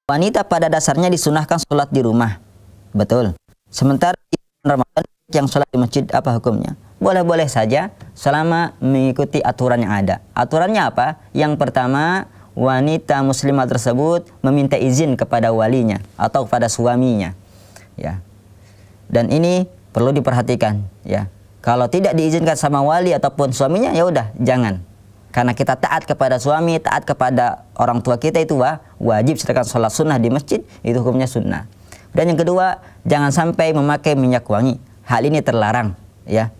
wanita pada dasarnya disunahkan sholat di rumah. Betul. Sementara di Ramadan yang sholat di masjid apa hukumnya? Boleh-boleh saja selama mengikuti aturan yang ada. Aturannya apa? Yang pertama, wanita muslimah tersebut meminta izin kepada walinya atau kepada suaminya. Ya. Dan ini perlu diperhatikan, ya. Kalau tidak diizinkan sama wali ataupun suaminya, ya udah jangan. Karena kita taat kepada suami, taat kepada orang tua kita itu wajib, sedangkan sholat sunnah di masjid itu hukumnya sunnah. Dan yang kedua, jangan sampai memakai minyak wangi. Hal ini terlarang, ya.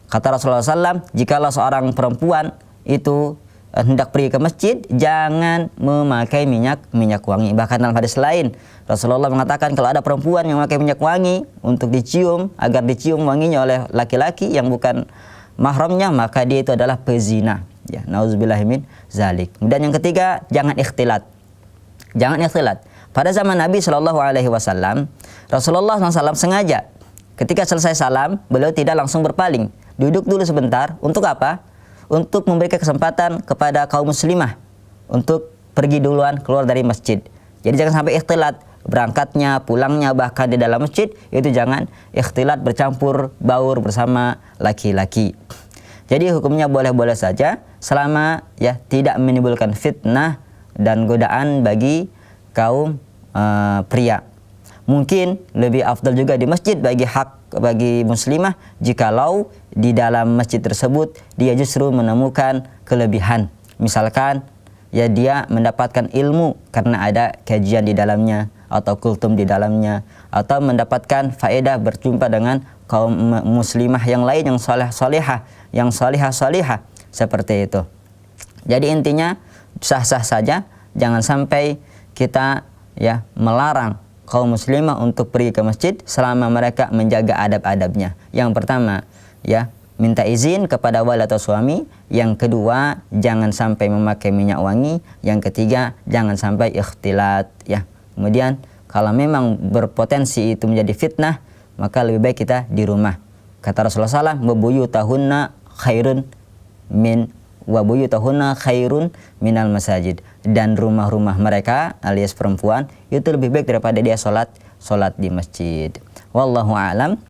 Kata Rasulullah SAW, jikalau seorang perempuan itu hendak pergi ke masjid, jangan memakai minyak wangi. Bahkan dalam hadis lain, Rasulullah mengatakan kalau ada perempuan yang memakai minyak wangi untuk dicium, agar dicium wanginya oleh laki-laki yang bukan mahramnya, maka dia itu adalah pezina. Ya, nauzubillahi min zalik. Dan yang ketiga, jangan ikhtilat. Jangan ikhtilat. Pada zaman Nabi SAW, Rasulullah SAW sengaja ketika selesai salam, beliau tidak langsung berpaling. Duduk dulu sebentar. Untuk apa? Untuk memberikan kesempatan kepada kaum muslimah untuk pergi duluan keluar dari masjid. Jadi jangan sampai ikhtilat. Berangkatnya, pulangnya, bahkan di dalam masjid, itu jangan ikhtilat bercampur baur bersama laki-laki. Jadi hukumnya boleh-boleh saja selama ya tidak menimbulkan fitnah dan godaan bagi kaum pria. Mungkin lebih afdal juga di masjid bagi muslimah jikalau di dalam masjid tersebut dia justru menemukan kelebihan. Misalkan ya dia mendapatkan ilmu karena ada kajian di dalamnya atau kultum di dalamnya, atau mendapatkan faedah berjumpa dengan kaum muslimah yang lain yang salihah, yang salihah seperti itu. Jadi intinya sah-sah saja, jangan sampai kita ya melarang kaum muslimah untuk pergi ke masjid selama mereka menjaga adab-adabnya. Yang pertama, ya minta izin kepada wali atau suami. Yang kedua, jangan sampai memakai minyak wangi. Yang ketiga, jangan sampai ikhtilat, ya. Kemudian kalau memang berpotensi itu menjadi fitnah, maka lebih baik kita di rumah. Kata Rasulullah SAW, wabuyutahunna khairun minal masajid. Dan rumah-rumah mereka alias perempuan itu lebih baik daripada dia sholat di masjid. Wallahu a'lam.